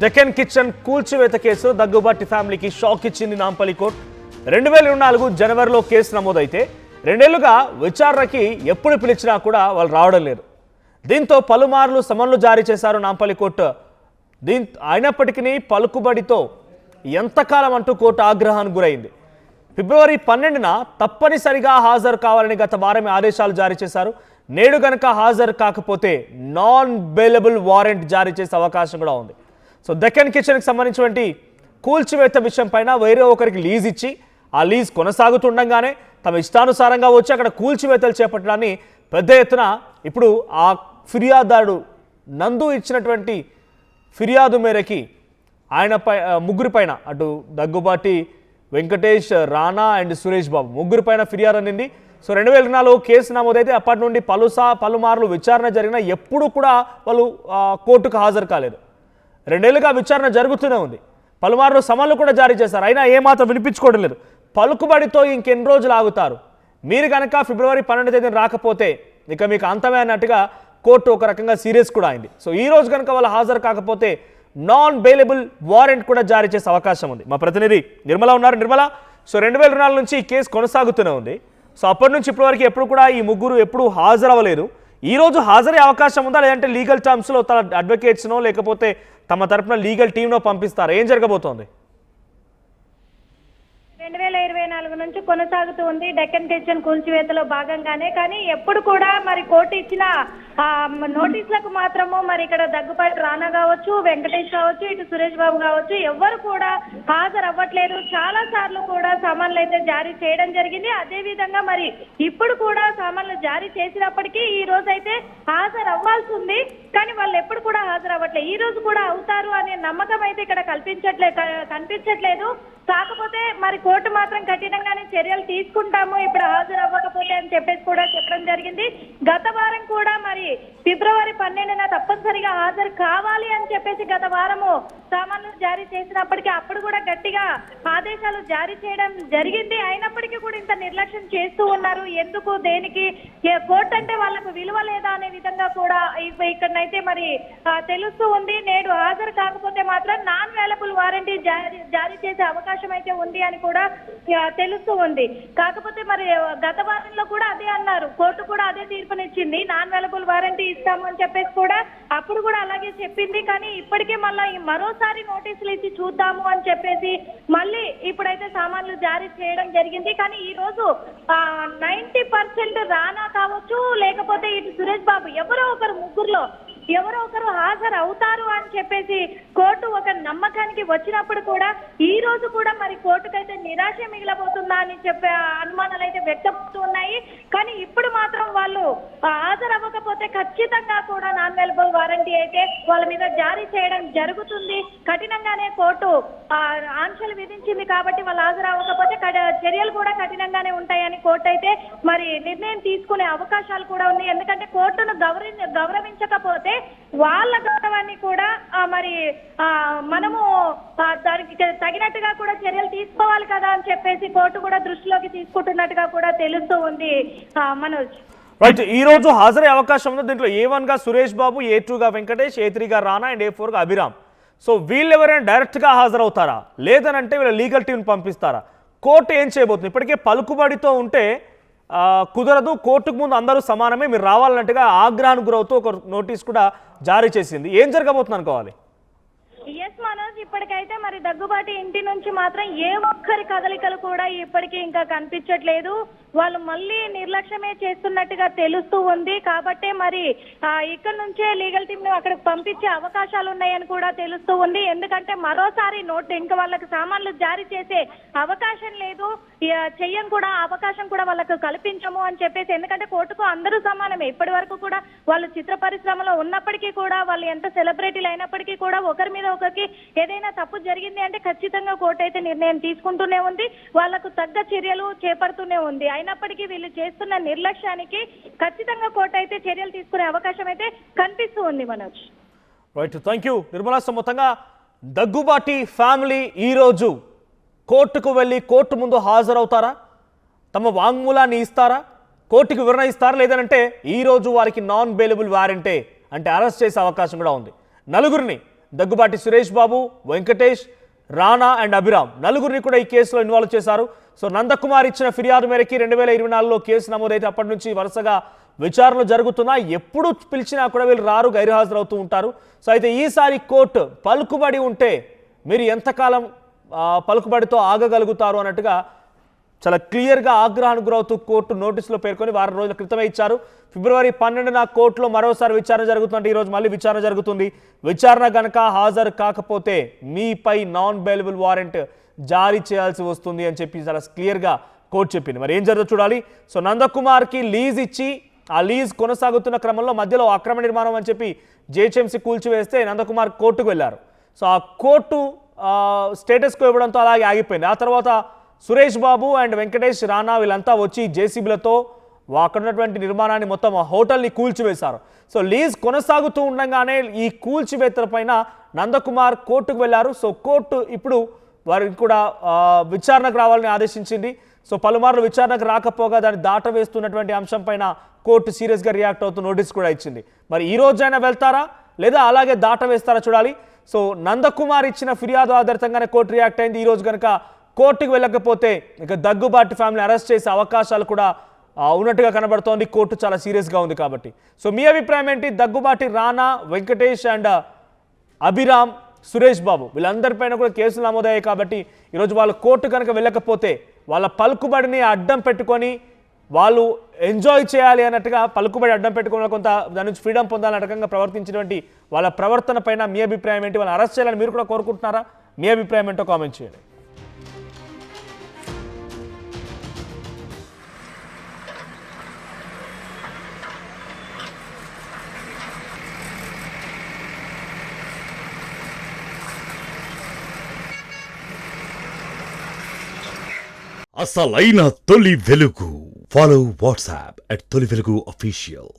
Deccan kitchen కూల్చివేత case Daggubati ఫ్యామిలీకి shock ఇచ్చింది నాంపల్లి కోర్టు. 2024 జనవరిలో కేసు నమోదైతే 2 ఏళ్లుగా విచారణకి ఎప్పుడు పిలిచినా కూడా వాళ్ళు రావడం లేదు. దీంతో పలుమార్లు సమన్లు జారీ చేశారు నాంపల్లి కోర్టు. అయినప్పటికీ పలుకుబడితో ఎంతకాలం అంటూ కోర్టు ఆగ్రహానికి గురైంది. ఫిబ్రవరి 12న తప్పనిసరిగా హాజరు కావాలని గత వారమే ఆదేశాలు జారీ చేశారు. నేడు గనక హాజరు కాకపోతే నాన్ బెయిలబుల్ వారెంట్ జారీ చేసే అవకాశం కూడా ఉంది. సో డెక్కన్ కిచెన్కి సంబంధించినటువంటి కూల్చివేత విషయం పైన వేరే ఒకరికి లీజ్ ఇచ్చి ఆ లీజ్ కొనసాగుతుండగానే తమ ఇష్టానుసారంగా వచ్చి అక్కడ కూల్చివేతలు చేపట్టడాన్ని పెద్ద ఎత్తున ఇప్పుడు ఆ ఫిర్యాదుదారుడు నందు ఇచ్చినటువంటి ఫిర్యాదు మేరకి ముగ్గురి పైన అటు దగ్గుబాటి వెంకటేష్, రానా అండ్ సురేష్ బాబు ముగ్గురి పైన ఫిర్యాదు అందింది. సో 2024 కేసు నమోదైతే అప్పటి నుండి పలుమార్లు విచారణ జరిగినా ఎప్పుడు కూడా వాళ్ళు కోర్టుకు హాజరు కాలేదు. 2 ఏళ్లుగా విచారణ జరుగుతూనే ఉంది. పలుమార్లు సమన్లు కూడా జారీ చేశారు. అయినా ఏమాత్రం వినిపించుకోవడం లేదు. పలుకుబడితో ఇంకెన్ని రోజులు ఆగుతారు? మీరు కనుక ఫిబ్రవరి 12వ తేదీన రాకపోతే ఇక మీకు అంతమే అన్నట్టుగా కోర్టు ఒక రకంగా సీరియస్ కూడా అయింది. సో ఈ రోజు కనుక వాళ్ళు హాజరు కాకపోతే నాన్ బెయిలబుల్ వారెంట్ కూడా జారీ చేసే అవకాశం ఉంది. మా ప్రతినిధి నిర్మల ఉన్నారు. నిర్మల, సో 2024 నుంచి ఈ కేసు కొనసాగుతూనే ఉంది. సో అప్పటి నుంచి ఇప్పటివరకు ఎప్పుడు కూడా ఈ ముగ్గురు ఎప్పుడు హాజరవ్వలేదు. ఈ రోజు హాజరయ్యే అవకాశం ఉందా, లేదంటే లీగల్ టర్మ్స్లో తన అడ్వకేట్స్నో లేకపోతే తమ తరపున లీగల్ టీమ్నో పంపిస్తారా? ఏం జరగబోతోంది? 2024 నుంచి కొనసాగుతూ ఉంది డెక్కన్ కిచెన్ కూల్చివేతలో భాగంగానే. కానీ ఎప్పుడు కూడా మరి కోర్టు ఇచ్చిన నోటీసులకు మాత్రము మరి ఇక్కడ దగ్గుబాటి రానా కావచ్చు, వెంకటేష్ కావచ్చు, ఇటు సురేష్ బాబు కావచ్చు, ఎవ్వరు కూడా హాజరు అవ్వట్లేదు. చాలా సార్లు కూడా సమన్లు అయితే జారీ చేయడం జరిగింది. అదే విధంగా మరి ఇప్పుడు కూడా సమన్లు జారీ చేసినప్పటికీ ఈ రోజు అయితే హాజరు అవ్వాల్సి ఉంది. కానీ వాళ్ళు ఎప్పుడు కూడా హాజరు అవ్వట్లేదు. ఈ రోజు కూడా అవుతారు అనే నమ్మకం అయితే ఇక్కడ కనిపించట్లేదు. కాకపోతే మరి కోర్టు మాత్రం కఠినంగానే చర్యలు తీసుకుంటాము ఇప్పుడు హాజరు అవ్వకపోతే అని చెప్పేసి కూడా చెప్పడం జరిగింది. గత వారం కూడా మరి ఫిబ్రవరి 12న తప్పనిసరిగా హాజరు కావాలి అని చెప్పేసి గత వారము సమన్లు జారీ చేసినప్పటికీ అప్పుడు కూడా గట్టిగా ఆదేశాలు జారీ చేయడం జరిగింది. అయినప్పటికీ కూడా ఇంత నిర్లక్ష్యం చేస్తూ ఉన్నారు. ఎందుకు, దేనికి? కోర్టు అంటే వాళ్ళకు విలువ లేదా అనే విధంగా కూడా ఇక్కడనైతే మరి తెలుస్తూ ఉంది. నేడు హాజరు కాకపోతే మాత్రం నాన్ అవైలబుల్ వారెంటీ జారీ చేసే అవకాశం అయితే ఉంది అని కూడా తెలుస్తూ ఉంది. కాకపోతే మరి గత వారంలో కూడా అదే అన్నారు. కోర్టు కూడా అదే తీర్పునిచ్చింది. నాన్ అవైలబుల్ వారంటీ ఇస్తాము అని చెప్పేసి కూడా అప్పుడు కూడా అలాగే చెప్పింది. కానీ ఇప్పటికే మళ్ళీ మరోసారి నోటీసులు ఇచ్చి చూద్దాము అని చెప్పేసి మళ్ళీ ఇప్పుడైతే సామాన్లు జారీ చేయడం జరిగింది. కానీ ఈ రోజు 90% రానా కావచ్చు, లేకపోతే ఇటు సురేష్ బాబు ఎవరో ఒకరు ముగ్గురులో ఎవరో ఒకరు హాజరు అవుతారు అని చెప్పేసి కోర్టు ఒక నమ్మకానికి వచ్చినప్పుడు కూడా ఈ రోజు కూడా మరి కోర్టుకైతే నిరాశ మిగిలబోతుందా అని చెప్పే అనుమానాలు అయితే వ్యక్తమవుతూ ఉన్నాయి. కానీ ఇప్పుడు మాత్రం వాళ్ళు హాజరు అవ్వకపోతే ఖచ్చితంగా కూడా నాన్ అవైలబుల్ వారంటీ అయితే వాళ్ళ మీద జారీ చేయడం జరుగుతుంది. కఠినంగానే కోర్టు ఆంక్షలు విధించింది కాబట్టి వాళ్ళు హాజరు అవ్వకపోతే చర్యలు కూడా కఠినంగానే ఉంటాయని కోర్టు అయితే మరి నిర్ణయం తీసుకునే అవకాశాలు కూడా ఉన్నాయి. ఎందుకంటే కోర్టును గౌరవించకపోతే వాళ్ళ గౌరవాన్ని కూడా మరి మనము దానికి తగినట్టుగా కూడా చర్యలు తీసుకోవాలి కదా అని చెప్పేసి కోర్టు కూడా దృష్టిలోకి తీసుకుంటున్నట్టుగా కూడా తెలుస్తూ ఉంది. మనోజ్, రైట్, ఈ రోజు హాజరయ్యే అవకాశం ఉంది. దీంట్లో A1 గా సురేష్ బాబు, A2 గా వెంకటేష్, A3 గా రానా అండ్ A4 గా అభిరామ్. సో వీళ్ళు ఎవరైనా డైరెక్ట్గా హాజరవుతారా, లేదనంటే వీళ్ళ లీగల్ టీంని పంపిస్తారా? కోర్టు ఏం చేయబోతుంది? ఇప్పటికే పలుకుబడితో ఉంటే కుదరదు, కోర్టుకు ముందు అందరూ సమానమే, మీరు రావాలన్నట్టుగా ఆగ్రహానికి గురవుతూ ఒక నోటీస్ కూడా జారీ చేసింది. ఏం జరగబోతుంది అనుకోవాలి? ఎస్ మనోజ్, ఇప్పటికైతే మరి దగ్గుబాటి ఇంటి నుంచి మాత్రం ఏ ఒక్కరి కదలికలు కూడా ఇప్పటికీ ఇంకా కనిపించట్లేదు. వాళ్ళు మళ్ళీ నిర్లక్ష్యమే చేస్తున్నట్టుగా తెలుస్తూ ఉంది. కాబట్టి మరి ఇక్కడ నుంచే లీగల్ టీమ్ ను అక్కడికి పంపించే అవకాశాలు ఉన్నాయని కూడా తెలుస్తూ ఉంది. ఎందుకంటే మరోసారి ఇంకా వాళ్ళకి సామాన్లు జారీ చేసే అవకాశం లేదు, చెయ్యని కూడా అవకాశం కూడా వాళ్ళకు కల్పించము అని చెప్పేసి. ఎందుకంటే కోర్టుకు అందరూ సమానమే. ఇప్పటి వరకు కూడా వాళ్ళు చిత్ర పరిశ్రమలో ఉన్నప్పటికీ కూడా వాళ్ళు ఎంత సెలబ్రిటీలు అయినప్పటికీ కూడా ఒకరి మీద ఒకరికి ఏదైనా తప్పు జరిగింది అంటే ఖచ్చితంగా కోర్టు అయితే నిర్ణయం తీసుకుంటూనే ఉంది, వాళ్లకు తగ్గ చర్యలు చేపడుతూనే ఉంది. అయినప్పటికీ వీళ్ళు చేస్తున్న నిర్లక్ష్యానికి ఖచ్చితంగా కోర్టు అయితే చర్యలు తీసుకునే అవకాశం అయితే కనిపిస్తూ ఉంది. Manoj, right, thank you Nirmala. మొత్తంగా దగ్గుబాటి ఫ్యామిలీ ఈరోజు కోర్టుకు వెళ్ళి కోర్టు ముందు హాజరవుతారా? తమ వాంగ్మూలాన్ని ఇస్తారా? కోర్టుకు వివరణ ఇస్తారా? లేదంటే ఈరోజు వారికి నాన్ బెయిలబుల్ వారెంటే అంటే అరెస్ట్ చేసే అవకాశం కూడా ఉంది. నలుగురిని దగ్గుబాటి సురేష్ బాబు, వెంకటేష్, రానా అండ్ అభిరామ్ నలుగురిని కూడా ఈ కేసులో ఇన్వాల్వ్ చేశారు. సో నందకుమార్ ఇచ్చిన ఫిర్యాదు మేరకి 2024లో కేసు నమోదైతే అప్పటి నుంచి వరుసగా విచారణలు జరుగుతున్నా ఎప్పుడు పిలిచినా కూడా వీళ్ళు రారు, గైర్హాజరవుతూ ఉంటారు. సో అయితే ఈసారి కోర్టు పలుకుబడి ఉంటే మీరు ఎంతకాలం పలుకుబడితో ఆగగలుగుతారు అన్నట్టుగా చాలా క్లియర్గా ఆగ్రహానికి గురవుతూ కోర్టు నోటీసులో పేర్కొని వారం రోజుల క్రితమే ఇచ్చారు. ఫిబ్రవరి 12న కోర్టులో మరోసారి విచారణ జరుగుతుందంటే ఈరోజు మళ్ళీ విచారణ జరుగుతుంది. విచారణ గనక హాజరు కాకపోతే మీపై నాన్ బెయిలబుల్ వారెంట్ జారీ చేయాల్సి వస్తుంది అని చెప్పి చాలా క్లియర్గా కోర్టు చెప్పింది. మరి ఏం జరుగుతుందో చూడాలి. సో నందకుమార్కి లీజ్ ఇచ్చి ఆ లీజ్ కొనసాగుతున్న క్రమంలో మధ్యలో అక్రమ నిర్మాణం అని చెప్పి జిహెచ్ఎంసీ కూల్చివేస్తే నందకుమార్ కోర్టుకు వెళ్ళారు. సో ఆ కోర్టు స్టేటస్కు ఇవ్వడంతో అలాగే ఆగిపోయింది. ఆ తర్వాత సురేష్ బాబు అండ్ వెంకటేష్, రానా వీళ్ళంతా వచ్చి జేసీబీలతో అక్కడ ఉన్నటువంటి నిర్మాణాన్ని మొత్తం ఆ హోటల్ని కూల్చివేశారు. సో లీజ్ కొనసాగుతూ ఉండగానే ఈ కూల్చివేతల పైన నందకుమార్ కోర్టుకు వెళ్ళారు. సో కోర్టు ఇప్పుడు వారికి కూడా విచారణకు రావాలని ఆదేశించింది. సో పలుమార్లు విచారణకు రాకపోగా దాన్ని దాటవేస్తున్నటువంటి అంశం పైన కోర్టు సీరియస్గా రియాక్ట్ అవుతూ నోటీస్ కూడా ఇచ్చింది. మరి ఈ రోజైనా వెళ్తారా లేదా అలాగే దాటవేస్తారా చూడాలి. సో నందకుమార్ ఇచ్చిన ఫిర్యాదు ఆధారితంగానే కోర్టు రియాక్ట్ అయింది. ఈ రోజు కనుక కోర్టుకు వెళ్ళకపోతే ఇక దగ్గుబాటి ఫ్యామిలీ అరెస్ట్ చేసే అవకాశాలు కూడా ఉన్నట్టుగా కనబడుతోంది. కోర్టు చాలా సీరియస్గా ఉంది కాబట్టి. సో మీ అభిప్రాయం ఏంటి? దగ్గుబాటి, రానా, వెంకటేష్ అండ్ అభిరామ్, సురేష్ బాబు వీళ్ళందరిపైన కూడా కేసులు నమోదయ్యాయి కాబట్టి ఈరోజు వాళ్ళు కోర్టు కనుక వెళ్ళకపోతే వాళ్ళ పలుకుబడిని అడ్డం పెట్టుకొని వాళ్ళు ఎంజాయ్ చేయాలి అన్నట్టుగా పలుకుబడి అడ్డం పెట్టుకుని కొంత దాని నుంచి ఫ్రీడమ్ పొందాలన్న రకంగా ప్రవర్తించినటువంటి వాళ్ళ ప్రవర్తన పైన మీ అభిప్రాయం ఏంటి? వాళ్ళని అరెస్ట్ చేయాలని మీరు కూడా కోరుకుంటున్నారా? మీ అభిప్రాయం ఏంటో కామెంట్ చేయండి. అసలైన తొలి వెలుగు. ఫాలో వాట్సాప్ @తొలి వెలుగు official.